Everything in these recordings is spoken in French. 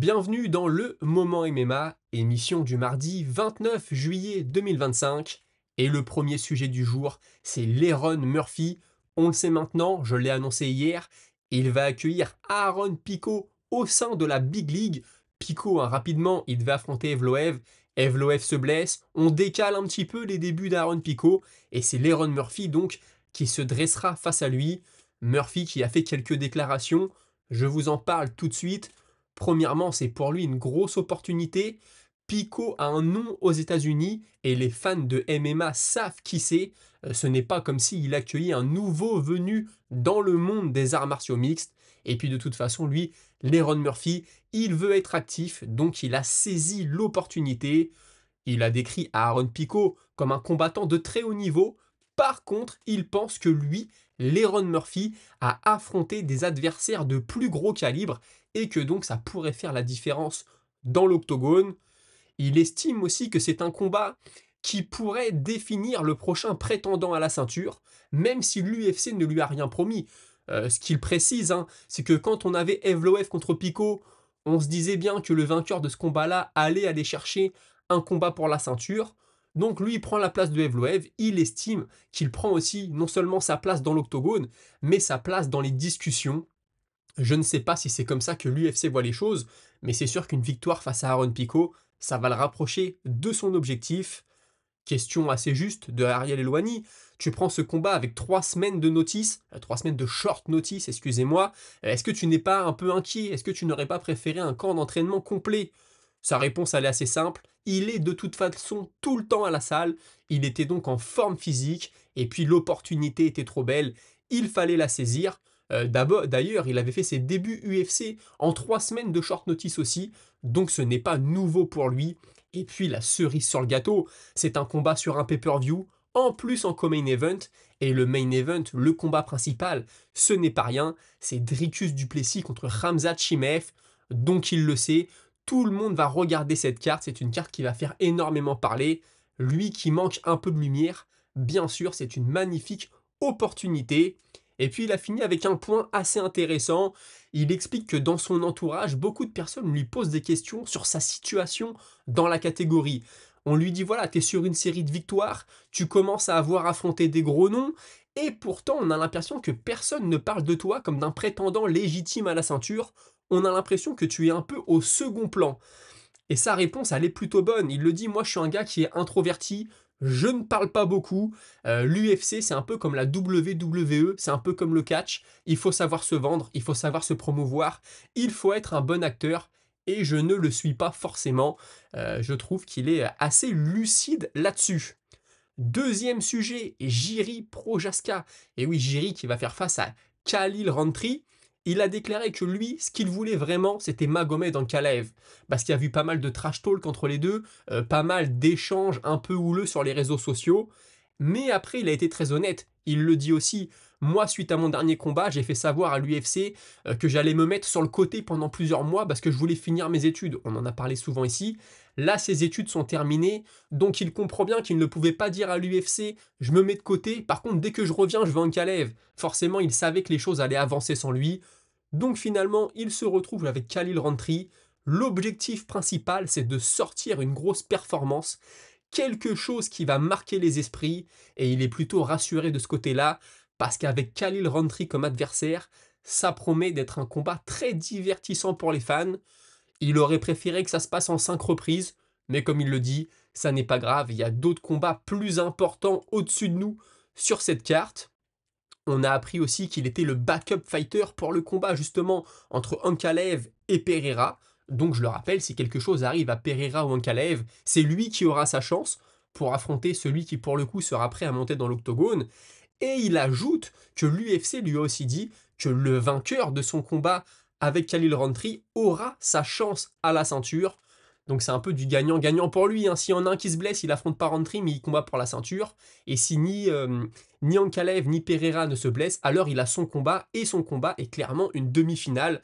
Bienvenue dans le Moment MMA, émission du mardi 29 juillet 2025. Et le premier sujet du jour, c'est Lerone Murphy. On le sait maintenant, je l'ai annoncé hier, il va accueillir Aaron Pico au sein de la Big League. Pico, rapidement, il devait affronter Evloev. Evloev se blesse, on décale un petit peu les débuts d'Aaron Pico, et c'est Lerone Murphy donc qui se dressera face à lui. Murphy qui a fait quelques déclarations, je vous en parle tout de suite. Premièrement, c'est pour lui une grosse opportunité. Pico a un nom aux États-Unis et les fans de MMA savent qui c'est. Ce n'est pas comme s'il accueillait un nouveau venu dans le monde des arts martiaux mixtes. Et puis de toute façon, lui, Lerone Murphy, il veut être actif, donc il a saisi l'opportunité. Il a décrit Aaron Pico comme un combattant de très haut niveau. Par contre, il pense que lui, Lerone Murphy, a affronté des adversaires de plus gros calibre et que donc ça pourrait faire la différence dans l'octogone. Il estime aussi que c'est un combat qui pourrait définir le prochain prétendant à la ceinture, même si l'UFC ne lui a rien promis. Ce qu'il précise, c'est que quand on avait Evloev contre Pico, on se disait bien que le vainqueur de ce combat-là allait aller chercher un combat pour la ceinture. Donc lui, il prend la place de Evloev, il estime qu'il prend aussi non seulement sa place dans l'octogone, mais sa place dans les discussions. Je ne sais pas si c'est comme ça que l'UFC voit les choses, mais c'est sûr qu'une victoire face à Aaron Pico, ça va le rapprocher de son objectif. Question assez juste de Ariel Helwani. Tu prends ce combat avec 3 semaines de notice, 3 semaines de short notice, excusez-moi. Est-ce que tu n'es pas un peu inquiet? Est-ce que tu n'aurais pas préféré un camp d'entraînement complet? Sa réponse, elle est assez simple. Il est de toute façon tout le temps à la salle. Il était donc en forme physique. Et puis l'opportunité était trop belle. Il fallait la saisir. D'ailleurs, il avait fait ses débuts UFC en 3 semaines de short notice aussi. Donc ce n'est pas nouveau pour lui. Et puis la cerise sur le gâteau, c'est un combat sur un pay-per-view, en plus en co-main event, et le main event, le combat principal, ce n'est pas rien, c'est Dricus du Plessis contre Khamzat Chimaev, donc il le sait, tout le monde va regarder cette carte, c'est une carte qui va faire énormément parler, lui qui manque un peu de lumière, bien sûr c'est une magnifique opportunité, et puis il a fini avec un point assez intéressant, il explique que dans son entourage, beaucoup de personnes lui posent des questions sur sa situation dans la catégorie. On lui dit voilà, t'es sur une série de victoires, tu commences à avoir affronté des gros noms, et pourtant on a l'impression que personne ne parle de toi comme d'un prétendant légitime à la ceinture, on a l'impression que tu es un peu au second plan. Et sa réponse, elle est plutôt bonne. Il le dit, moi je suis un gars qui est introverti, je ne parle pas beaucoup. L'UFC, c'est un peu comme la WWE, c'est un peu comme le catch. Il faut savoir se vendre, il faut savoir se promouvoir, il faut être un bon acteur. Et je ne le suis pas forcément. Je trouve qu'il est assez lucide là-dessus. Deuxième sujet, Jiri Projaska. Et oui, Jiri qui va faire face à Khalil Rountree. Il a déclaré que lui, ce qu'il voulait vraiment, c'était Magomed Ankalaev. Parce qu'il y a vu pas mal de trash talk entre les deux, pas mal d'échanges un peu houleux sur les réseaux sociaux. Mais après, il a été très honnête. Il le dit aussi. Moi, suite à mon dernier combat, j'ai fait savoir à l'UFC que j'allais me mettre sur le côté pendant plusieurs mois parce que je voulais finir mes études. On en a parlé souvent ici. Là, ses études sont terminées, donc il comprend bien qu'il ne pouvait pas dire à l'UFC je me mets de côté, par contre dès que je reviens je veux Ankalaev. Forcément il savait que les choses allaient avancer sans lui, donc finalement il se retrouve avec Khalil Rountree. L'objectif principal c'est de sortir une grosse performance, quelque chose qui va marquer les esprits, et il est plutôt rassuré de ce côté-là, parce qu'avec Khalil Rountree comme adversaire, ça promet d'être un combat très divertissant pour les fans. Il aurait préféré que ça se passe en 5 reprises, mais comme il le dit, ça n'est pas grave, il y a d'autres combats plus importants au-dessus de nous sur cette carte. On a appris aussi qu'il était le backup fighter pour le combat justement entre Ankalaev et Pereira. Donc je le rappelle, si quelque chose arrive à Pereira ou Ankalaev, c'est lui qui aura sa chance pour affronter celui qui pour le coup sera prêt à monter dans l'octogone. Et il ajoute que l'UFC lui a aussi dit que le vainqueur de son combat avec Khalil Rountree aura sa chance à la ceinture. Donc c'est un peu du gagnant-gagnant pour lui. S'il y en a un qui se blesse, il affronte pas Rountree, mais il combat pour la ceinture. Et si ni Ankalaev ni Pereira ne se blessent, alors il a son combat, et son combat est clairement une demi-finale.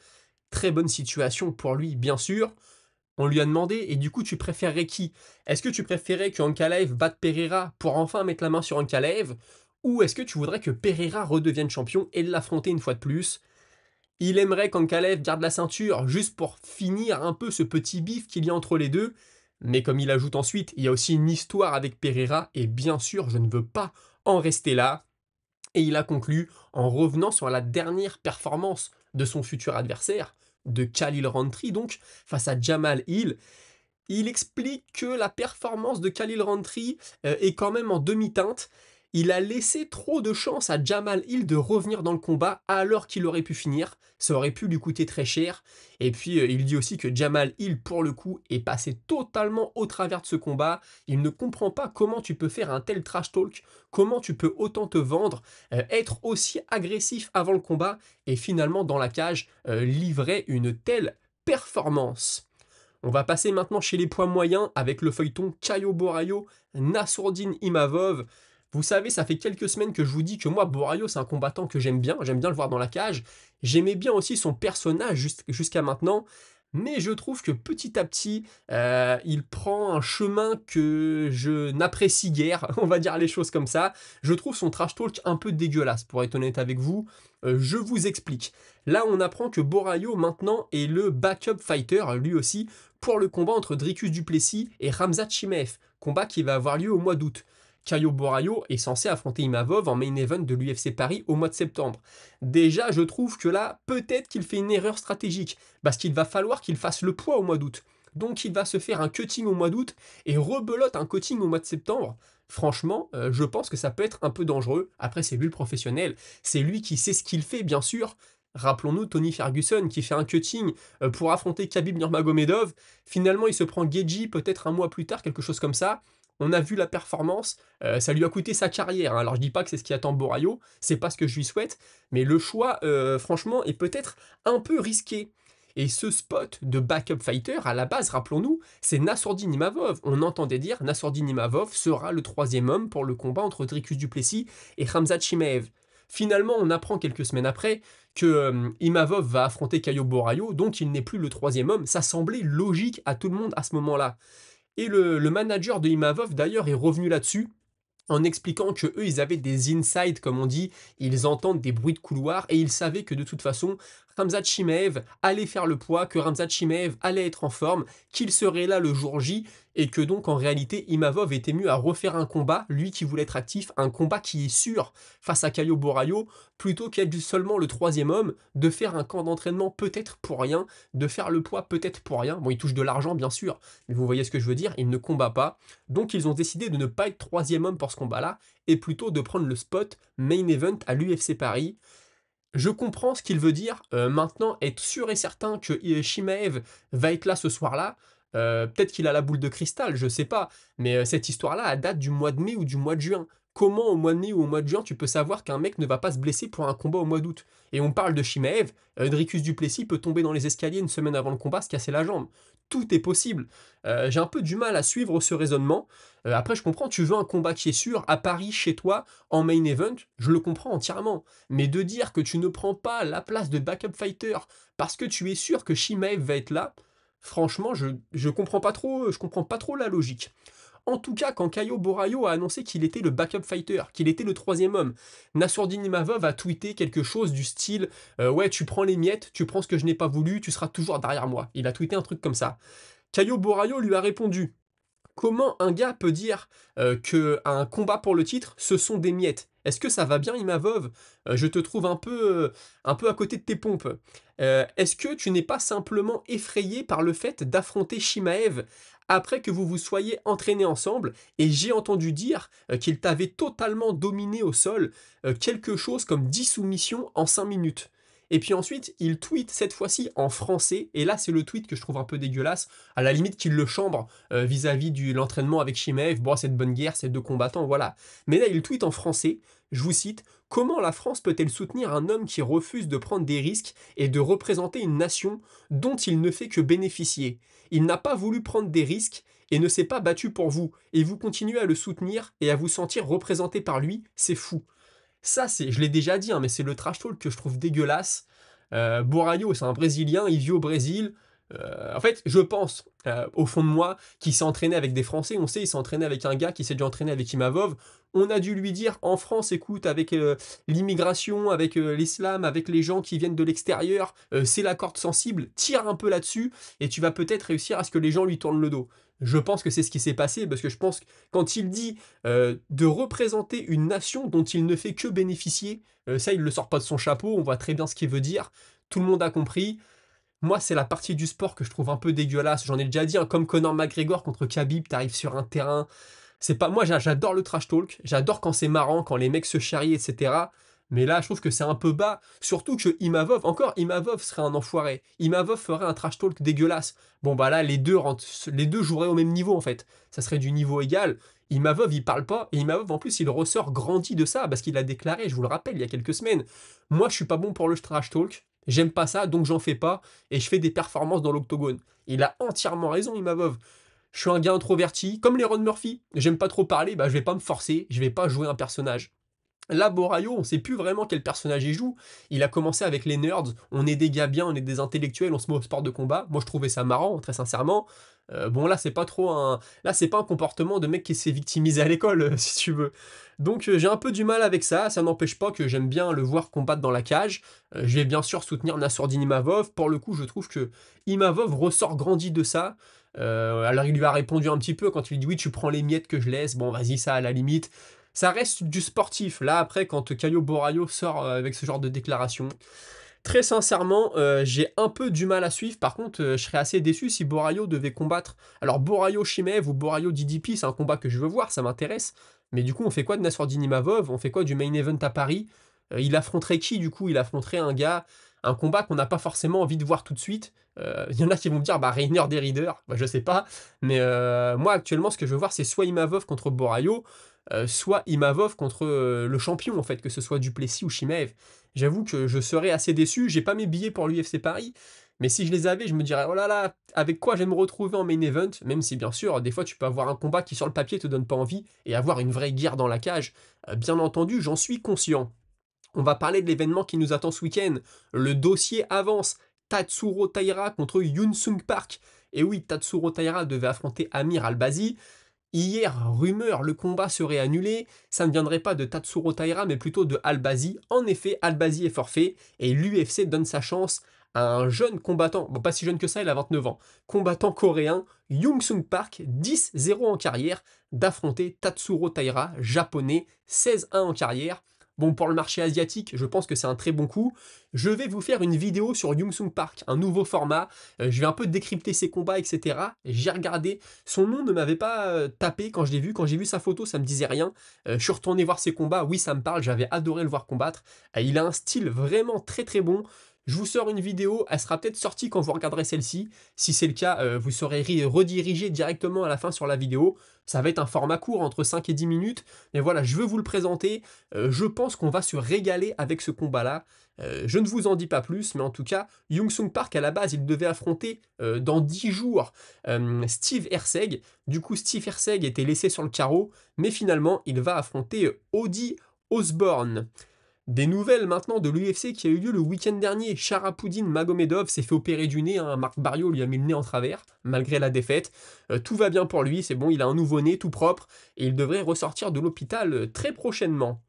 Très bonne situation pour lui, bien sûr. On lui a demandé, et du coup, tu préférerais qui? Est-ce que tu préférais que Ankalaev batte Pereira pour enfin mettre la main sur Ankalaev? Ou est-ce que tu voudrais que Pereira redevienne champion et l'affronter une fois de plus? Il aimerait qu'Ankalaev garde la ceinture juste pour finir un peu ce petit bif qu'il y a entre les deux. Mais comme il ajoute ensuite, il y a aussi une histoire avec Pereira et bien sûr, je ne veux pas en rester là. Et il a conclu en revenant sur la dernière performance de son futur adversaire, de Khalil Rountree donc, face à Jamal Hill. Il explique que la performance de Khalil Rountree est quand même en demi-teinte. Il a laissé trop de chance à Jamal Hill de revenir dans le combat alors qu'il aurait pu finir. Ça aurait pu lui coûter très cher. Et puis il dit aussi que Jamal Hill, pour le coup, est passé totalement au travers de ce combat. Il ne comprend pas comment tu peux faire un tel trash talk, comment tu peux autant te vendre, être aussi agressif avant le combat et finalement dans la cage livrer une telle performance. On va passer maintenant chez les poids moyens avec le feuilleton Caio Borraio, Nassourdine Imavov. Vous savez, ça fait quelques semaines que je vous dis que moi, Borraio, c'est un combattant que j'aime bien le voir dans la cage. J'aimais bien aussi son personnage jusqu'à maintenant, mais je trouve que petit à petit, il prend un chemin que je n'apprécie guère, on va dire les choses comme ça. Je trouve son trash talk un peu dégueulasse, pour être honnête avec vous. Je vous explique. Là, on apprend que Borraio, maintenant, est le backup fighter, lui aussi, pour le combat entre Dricus du Plessis et Khamzat Chimaev, combat qui va avoir lieu au mois d'août. Caio Borraio est censé affronter Imavov en main event de l'UFC Paris au mois de septembre. Déjà, je trouve que là, peut-être qu'il fait une erreur stratégique, parce qu'il va falloir qu'il fasse le poids au mois d'août. Donc il va se faire un cutting au mois d'août et rebelote un cutting au mois de septembre. Franchement, je pense que ça peut être un peu dangereux. Après, c'est lui le professionnel, c'est lui qui sait ce qu'il fait, bien sûr. Rappelons-nous Tony Ferguson qui fait un cutting pour affronter Khabib Nurmagomedov. Finalement, il se prend Geji peut-être un mois plus tard, quelque chose comme ça. On a vu la performance, ça lui a coûté sa carrière. Hein. Alors je dis pas que c'est ce qui attend Borraio, c'est pas ce que je lui souhaite, mais le choix, franchement, est peut-être un peu risqué. Et ce spot de backup fighter, à la base, rappelons-nous, c'est Nassourdine Imavov. On entendait dire Nassourdine Imavov sera le troisième homme pour le combat entre Dricus du Plessis et Khamzat Chimaev. Finalement, on apprend quelques semaines après que Imavov va affronter Caio Borraio, donc il n'est plus le troisième homme. Ça semblait logique à tout le monde à ce moment-là. Et le manager de Imavov, d'ailleurs, est revenu là-dessus en expliquant que eux ils avaient des insides comme on dit, ils entendent des bruits de couloir et ils savaient que de toute façon Khamzat Chimaev allait faire le poids, que Khamzat Chimaev allait être en forme, qu'il serait là le jour J et que donc en réalité Imavov était mieux à refaire un combat, lui qui voulait être actif, un combat qui est sûr face à Caio Borraio, plutôt qu'être seulement le troisième homme, de faire un camp d'entraînement peut-être pour rien, de faire le poids peut-être pour rien. Bon, il touche de l'argent bien sûr, mais vous voyez ce que je veux dire, il ne combat pas. Donc ils ont décidé de ne pas être troisième homme pour ce combat-là, et plutôt de prendre le spot main event à l'UFC Paris. Je comprends ce qu'il veut dire, maintenant être sûr et certain que Chimaev va être là ce soir-là, peut-être qu'il a la boule de cristal, je sais pas, mais cette histoire-là, elle date du mois de mai ou du mois de juin. Comment au mois de mai ou au mois de juin tu peux savoir qu'un mec ne va pas se blesser pour un combat au mois d'août? Et on parle de Chimaev, Dricus du Plessis peut tomber dans les escaliers une semaine avant le combat, se casser la jambe. Tout est possible. J'ai un peu du mal à suivre ce raisonnement. Après, je comprends, tu veux un combat qui est sûr, à Paris, chez toi, en main event, je le comprends entièrement. Mais de dire que tu ne prends pas la place de backup fighter parce que tu es sûr que Chimaev va être là, franchement, je comprends pas trop, je comprends pas trop la logique. En tout cas, quand Caio Borraio a annoncé qu'il était le backup fighter, qu'il était le troisième homme, Nassourdine Imavov a tweeté quelque chose du style ouais, tu prends les miettes, tu prends ce que je n'ai pas voulu, tu seras toujours derrière moi. Il a tweeté un truc comme ça. Caio Borraio lui a répondu: comment un gars peut dire qu'un combat pour le titre, ce sont des miettes? Est-ce que ça va bien, Imavov? Je te trouve un peu à côté de tes pompes. Est-ce que tu n'es pas simplement effrayé par le fait d'affronter Chimaev après que vous vous soyez entraînés ensemble? Et j'ai entendu dire qu'il t'avait totalement dominé au sol, quelque chose comme 10 soumissions en 5 minutes. Et puis ensuite, il tweet cette fois-ci en français, et là c'est le tweet que je trouve un peu dégueulasse, à la limite qu'il le chambre vis-à-vis de l'entraînement avec Chimaev, bon c'est de bonne guerre, c'est deux combattants, voilà. Mais là il tweet en français, je vous cite: comment la France peut-elle soutenir un homme qui refuse de prendre des risques et de représenter une nation dont il ne fait que bénéficier? Il n'a pas voulu prendre des risques et ne s'est pas battu pour vous, et vous continuez à le soutenir et à vous sentir représenté par lui, c'est fou. Ça, je l'ai déjà dit, hein, mais c'est le trash talk que je trouve dégueulasse. Borraio, c'est un Brésilien, il vit au Brésil. En fait, je pense, au fond de moi, qu'il s'est entraîné avec des Français. On sait, il s'est entraîné avec un gars qui s'est déjà entraîné avec Imavov. On a dû lui dire, en France, écoute, avec l'immigration, avec l'islam, avec les gens qui viennent de l'extérieur, c'est la corde sensible, tire un peu là-dessus, et tu vas peut-être réussir à ce que les gens lui tournent le dos. Je pense que c'est ce qui s'est passé, parce que je pense que quand il dit de représenter une nation dont il ne fait que bénéficier, ça, il ne le sort pas de son chapeau, on voit très bien ce qu'il veut dire, tout le monde a compris. Moi, c'est la partie du sport que je trouve un peu dégueulasse. J'en ai déjà dit, hein, comme Conor McGregor contre Khabib, t'arrives sur un terrain. C'est pas moi, j'adore le trash talk. J'adore quand c'est marrant, quand les mecs se charrient, etc. Mais là, je trouve que c'est un peu bas. Surtout que Imavov, encore, Imavov serait un enfoiré. Imavov ferait un trash talk dégueulasse. Bon, bah là, les deux joueraient au même niveau, en fait. Ça serait du niveau égal. Imavov, il parle pas. Et Imavov, en plus, il ressort grandi de ça, parce qu'il a déclaré, je vous le rappelle, il y a quelques semaines, moi, je suis pas bon pour le trash talk. J'aime pas ça, donc j'en fais pas et je fais des performances dans l'octogone. Il a entièrement raison, Imavov. Je suis un gars introverti, comme les Ron Murphy. J'aime pas trop parler, bah je vais pas me forcer, je vais pas jouer un personnage. Là, Borayo, on sait plus vraiment quel personnage il joue. Il a commencé avec les nerds, on est des gars bien, on est des intellectuels, on se met au sport de combat. Moi, je trouvais ça marrant, très sincèrement. Bon, là, c'est pas trop un... Là, c'est pas un comportement de mec qui s'est victimisé à l'école, si tu veux. Donc, j'ai un peu du mal avec ça n'empêche pas que j'aime bien le voir combattre dans la cage. Je vais bien sûr soutenir Nassourdine Imavov. Pour le coup, je trouve que Imavov ressort grandi de ça. Alors, il lui a répondu un petit peu quand il lui dit oui, tu prends les miettes que je laisse. Bon, vas-y, ça, à la limite. Ça reste du sportif. Là, après, quand Caio Borayo sort avec ce genre de déclaration, très sincèrement, j'ai un peu du mal à suivre. Par contre, je serais assez déçu si Borayo devait combattre. Alors, Borayo Shimev ou Borayo DDP, c'est un combat que je veux voir, ça m'intéresse. Mais du coup, on fait quoi de Nassourdine Imavov? On fait quoi du main event à Paris? Il affronterait qui, du coup? Il affronterait un gars, un combat qu'on n'a pas forcément envie de voir tout de suite. Il y en a qui vont me dire, bah, Rainer des Rider, bah, je sais pas. Mais moi, actuellement, ce que je veux voir, c'est soit Imavov contre Borayo, soit Imavov contre le champion, en fait, que ce soit Duplessis ou Shimev. J'avoue que je serais assez déçu. J'ai pas mes billets pour l'UFC Paris, mais si je les avais, je me dirais oh là là, avec quoi je vais me retrouver en main event, même si bien sûr, des fois tu peux avoir un combat qui sur le papier te donne pas envie et avoir une vraie guerre dans la cage. Bien entendu, j'en suis conscient. On va parler de l'événement qui nous attend ce week-end. Le dossier avance. Tatsuro Taira contre Yoon Sung Park. Et oui, Tatsuro Taira devait affronter Amir Albazi. Hier, rumeur, le combat serait annulé. Ça ne viendrait pas de Tatsuro Taira, mais plutôt de Albazi. En effet, Albazi est forfait et l'UFC donne sa chance à un jeune combattant, bon pas si jeune que ça, il a 29 ans, combattant coréen, Yoon Sung Park, 10-0 en carrière, d'affronter Tatsuro Taira, japonais, 16-1 en carrière. Bon, pour le marché asiatique, je pense que c'est un très bon coup. Je vais vous faire une vidéo sur Yoon Sung Park, un nouveau format. Je vais un peu décrypter ses combats, etc. J'ai regardé. Son nom ne m'avait pas tapé quand je l'ai vu. Quand j'ai vu sa photo, ça me disait rien. Je suis retourné voir ses combats. Oui, ça me parle. J'avais adoré le voir combattre. Il a un style vraiment très très bon. Je vous sors une vidéo, elle sera peut-être sortie quand vous regarderez celle-ci. Si c'est le cas, vous serez redirigé directement à la fin sur la vidéo. Ça va être un format court, entre 5 et 10 minutes. Mais voilà, je veux vous le présenter. Je pense qu'on va se régaler avec ce combat-là. Je ne vous en dis pas plus, mais en tout cas, Yoon Sung Park, à la base, il devait affronter dans 10 jours Steve Herseg. Du coup, Steve Herseg était laissé sur le carreau, mais finalement, il va affronter Audi Osborne. Des nouvelles maintenant de l'UFC qui a eu lieu le week-end dernier. Sharafudin Magomedov s'est fait opérer du nez, hein. Marc Barrios lui a mis le nez en travers, malgré la défaite. Tout va bien pour lui, c'est bon, il a un nouveau nez tout propre, et il devrait ressortir de l'hôpital très prochainement.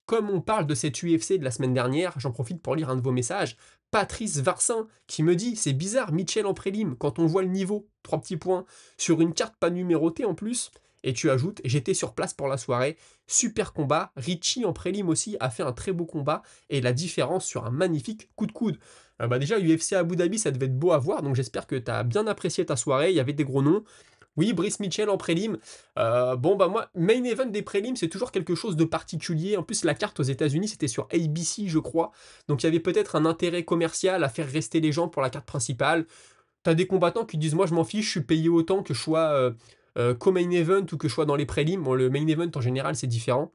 Comme on parle de cette UFC de la semaine dernière, j'en profite pour lire un de vos messages. Patrice Varsin qui me dit c'est bizarre, Mitchell en prélim, quand on voit le niveau, 3 petits points, sur une carte pas numérotée en plus. Et tu ajoutes, j'étais sur place pour la soirée, super combat, Richie en prélim aussi a fait un très beau combat, et la différence sur un magnifique coup de coude. Bah déjà, UFC Abu Dhabi, ça devait être beau à voir, donc j'espère que tu as bien apprécié ta soirée, il y avait des gros noms. Oui, Brice Mitchell en prélim. Bon, bah moi, main event des prélims, c'est toujours quelque chose de particulier. En plus, la carte aux États-Unis, c'était sur ABC, je crois. Donc, il y avait peut-être un intérêt commercial à faire rester les gens pour la carte principale. T'as des combattants qui disent, moi, je m'en fiche, je suis payé autant que je sois co-main event ou que je sois dans les prélims. Bon, le main event, en général, c'est différent.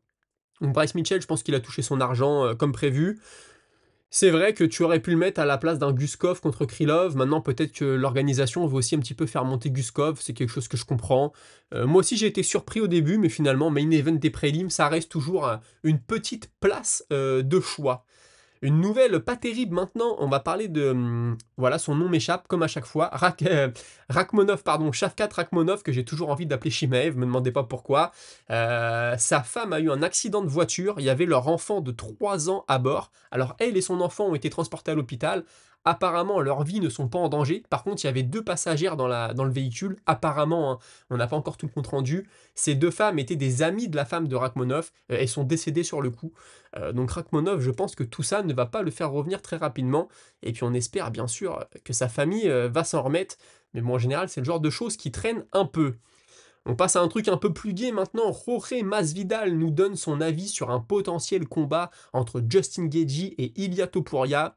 Donc, Bryce Mitchell, je pense qu'il a touché son argent comme prévu. C'est vrai que tu aurais pu le mettre à la place d'un Guskov contre Krylov. Maintenant, peut-être que l'organisation veut aussi un petit peu faire monter Guskov. C'est quelque chose que je comprends. Moi aussi, j'ai été surpris au début, mais finalement, main event des prélims, ça reste toujours une petite place de choix. Une nouvelle pas terrible maintenant, on va parler de, voilà, son nom m'échappe comme à chaque fois, Rachmonov, pardon, Shavkat Rachmonov, que j'ai toujours envie d'appeler Chimaev, me demandez pas pourquoi. Sa femme a eu un accident de voiture, il y avait leur enfant de 3 ans à bord. Alors elle et son enfant ont été transportés à l'hôpital. Apparemment, leurs vies ne sont pas en danger. Par contre, il y avait 2 passagères dans le véhicule. Apparemment, hein, on n'a pas encore tout le compte rendu. Ces 2 femmes étaient des amies de la femme de Rachmonov. Elles sont décédées sur le coup. Donc Rachmonov, je pense que tout ça ne va pas le faire revenir très rapidement. Et puis on espère bien sûr que sa famille va s'en remettre. Mais bon, en général, c'est le genre de choses qui traînent un peu. On passe à un truc un peu plus gai maintenant. Jorge Masvidal nous donne son avis sur un potentiel combat entre Justin Gaethje et Ilia Topuria.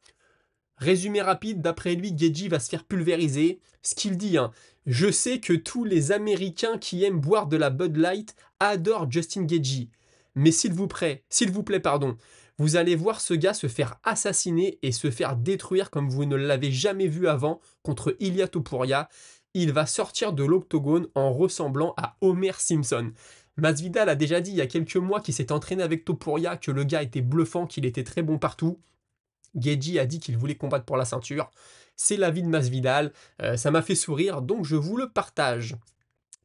Résumé rapide, d'après lui, Gaethje va se faire pulvériser. Ce qu'il dit, hein, je sais que tous les Américains qui aiment boire de la Bud Light adorent Justin Gaethje. Mais s'il vous plaît, pardon, vous allez voir ce gars se faire assassiner et se faire détruire comme vous ne l'avez jamais vu avant contre Ilia Topuria. Il va sortir de l'octogone en ressemblant à Homer Simpson. Masvidal a déjà dit il y a quelques mois qu'il s'est entraîné avec Topuria, que le gars était bluffant, qu'il était très bon partout. Gaethje a dit qu'il voulait combattre pour la ceinture. C'est l'avis de Masvidal. Ça m'a fait sourire, donc je vous le partage.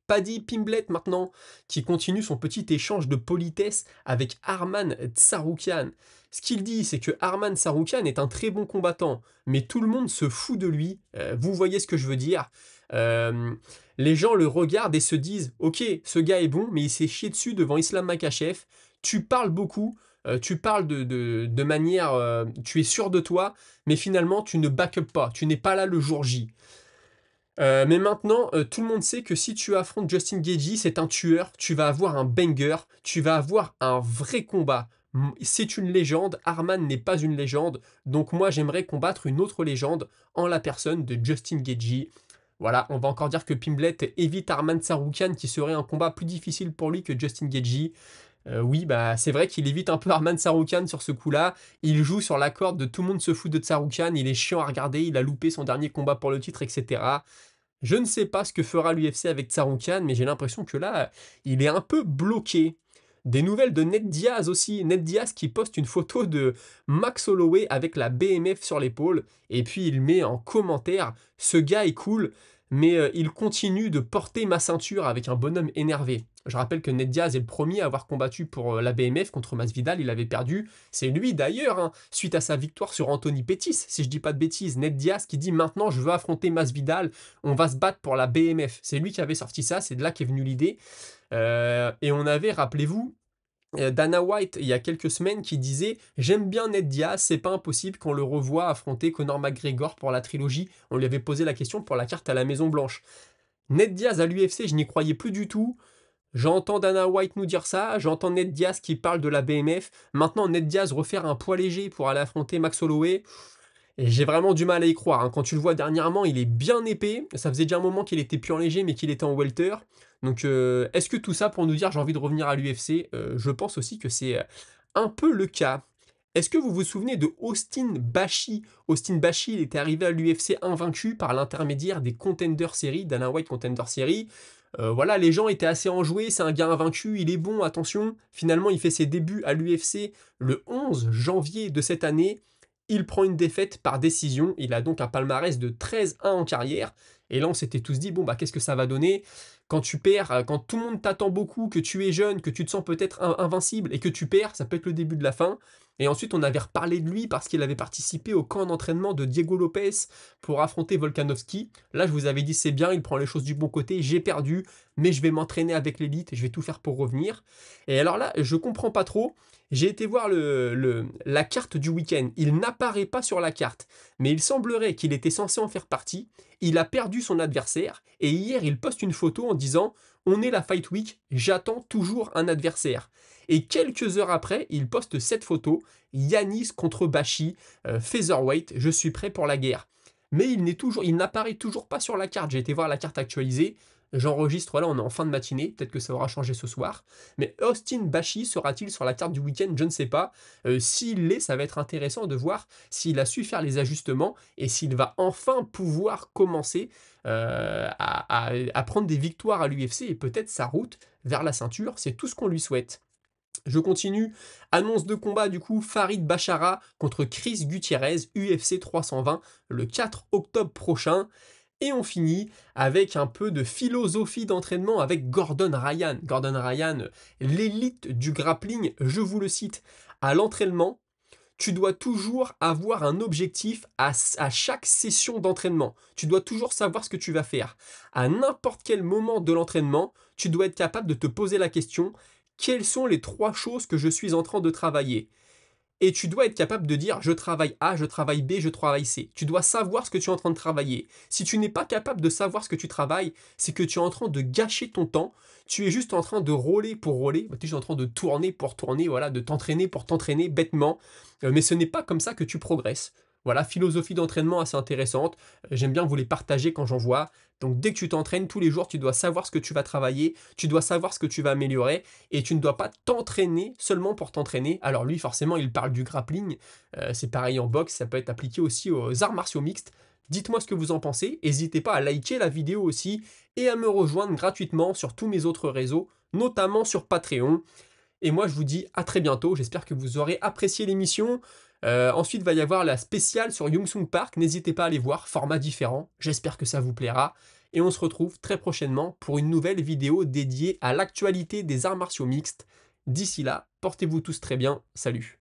Paddy Pimblett maintenant, qui continue son petit échange de politesse avec Arman Tsarukyan. Ce qu'il dit, c'est que Arman Tsarukyan est un très bon combattant, mais tout le monde se fout de lui. Vous voyez ce que je veux dire. Euh, les gens le regardent et se disent « Ok, ce gars est bon, mais il s'est chié dessus devant Islam Makhachev. Tu parles beaucoup, tu parles de manière... tu es sûr de toi, mais finalement, tu ne back up pas. Tu n'es pas là le jour J. » Mais maintenant, tout le monde sait que si tu affrontes Justin Gaethje, c'est un tueur, tu vas avoir un banger, tu vas avoir un vrai combat. C'est une légende, Arman n'est pas une légende, donc moi j'aimerais combattre une autre légende en la personne de Justin Gaethje. Voilà, on va encore dire que Pimblett évite Arman Tsarukyan qui serait un combat plus difficile pour lui que Justin Gaethje. Oui, bah c'est vrai qu'il évite un peu Arman Tsarukyan sur ce coup-là. Il joue sur la corde de tout le monde se fout de Tsarukyan, il est chiant à regarder, il a loupé son dernier combat pour le titre, etc. Je ne sais pas ce que fera l'UFC avec Tsarukyan, mais j'ai l'impression que là, il est un peu bloqué. Des nouvelles de Ned Diaz aussi. Ned Diaz qui poste une photo de Max Holloway avec la BMF sur l'épaule. Et puis il met en commentaire « Ce gars est cool, mais il continue de porter ma ceinture avec un bonhomme énervé. » Je rappelle que Ned Diaz est le premier à avoir combattu pour la BMF contre Masvidal, il avait perdu. C'est lui d'ailleurs, hein, suite à sa victoire sur Anthony Pettis, si je dis pas de bêtises, Ned Diaz qui dit maintenant je veux affronter Masvidal, on va se battre pour la BMF. C'est lui qui avait sorti ça, c'est de là qu'est venue l'idée. Et on avait, rappelez-vous, Dana White il y a quelques semaines qui disait j'aime bien Ned Diaz, c'est pas impossible qu'on le revoie affronter Conor McGregor pour la trilogie. On lui avait posé la question pour la carte à la Maison Blanche. Ned Diaz à l'UFC, je n'y croyais plus du tout. J'entends Dana White nous dire ça, j'entends Ned Diaz qui parle de la BMF. Maintenant, Ned Diaz refaire un poids léger pour aller affronter Max Holloway. Et j'ai vraiment du mal à y croire, hein. Quand tu le vois dernièrement, il est bien épais. Ça faisait déjà un moment qu'il était plus en léger, mais qu'il était en welter. Donc, est-ce que tout ça pour nous dire j'ai envie de revenir à l'UFC? Je pense aussi que c'est un peu le cas. Est-ce que vous vous souvenez de Austin Bashi? Austin Bashi, il était arrivé à l'UFC invaincu par l'intermédiaire des Contender Series, Dana White Contender Series. Voilà, les gens étaient assez enjoués, c'est un gars invaincu, il est bon, attention. Finalement, il fait ses débuts à l'UFC le 11 janvier de cette année. Il prend une défaite par décision, il a donc un palmarès de 13-1 en carrière. Et là, on s'était tous dit, bon, bah, qu'est-ce que ça va donner quand tu perds, quand tout le monde t'attend beaucoup, que tu es jeune, que tu te sens peut-être invincible et que tu perds, ça peut être le début de la fin. Et ensuite, on avait reparlé de lui parce qu'il avait participé au camp d'entraînement de Diego Lopez pour affronter Volkanovski. Là, je vous avais dit, c'est bien, il prend les choses du bon côté, j'ai perdu, mais je vais m'entraîner avec l'élite, je vais tout faire pour revenir. Et alors là, je comprends pas trop. J'ai été voir la carte du week-end. Il n'apparaît pas sur la carte, mais il semblerait qu'il était censé en faire partie. Il a perdu son adversaire, et hier, il poste une photo en disant « On est la Fight Week, j'attends toujours un adversaire ». Et quelques heures après, il poste cette photo, Yanis contre Bashi, featherweight, je suis prêt pour la guerre. Mais il n'apparaît toujours pas sur la carte. J'ai été voir la carte actualisée. J'enregistre, là, on est en fin de matinée. Peut-être que ça aura changé ce soir. Mais Austin Bashi sera-t-il sur la carte du week-end? Je ne sais pas. S'il l'est, ça va être intéressant de voir s'il a su faire les ajustements et s'il va enfin pouvoir commencer à prendre des victoires à l'UFC et peut-être sa route vers la ceinture. C'est tout ce qu'on lui souhaite. Je continue. Annonce de combat du coup, Farid Bachara contre Chris Gutiérrez, UFC 320, le 4 octobre prochain. Et on finit avec un peu de philosophie d'entraînement avec Gordon Ryan. Gordon Ryan, l'élite du grappling, je vous le cite, à l'entraînement, tu dois toujours avoir un objectif à chaque session d'entraînement. Tu dois toujours savoir ce que tu vas faire. À n'importe quel moment de l'entraînement, tu dois être capable de te poser la question, quelles sont les 3 choses que je suis en train de travailler? Et tu dois être capable de dire je travaille A, je travaille B, je travaille C. Tu dois savoir ce que tu es en train de travailler. Si tu n'es pas capable de savoir ce que tu travailles, c'est que tu es en train de gâcher ton temps. Tu es juste en train de rouler pour rouler. Tu es juste en train de tourner pour tourner, voilà, de t'entraîner pour t'entraîner bêtement. Mais ce n'est pas comme ça que tu progresses. Voilà, philosophie d'entraînement assez intéressante. J'aime bien vous les partager quand j'en vois. Donc dès que tu t'entraînes tous les jours, tu dois savoir ce que tu vas travailler, tu dois savoir ce que tu vas améliorer, et tu ne dois pas t'entraîner seulement pour t'entraîner. Alors lui, forcément, il parle du grappling, c'est pareil en boxe, ça peut être appliqué aussi aux arts martiaux mixtes. Dites-moi ce que vous en pensez, n'hésitez pas à liker la vidéo aussi, et à me rejoindre gratuitement sur tous mes autres réseaux, notamment sur Patreon. Et moi, je vous dis à très bientôt. J'espère que vous aurez apprécié l'émission. Ensuite, il va y avoir la spéciale sur Yung Sung Park. N'hésitez pas à aller voir, format différent. J'espère que ça vous plaira. Et on se retrouve très prochainement pour une nouvelle vidéo dédiée à l'actualité des arts martiaux mixtes. D'ici là, portez-vous tous très bien. Salut.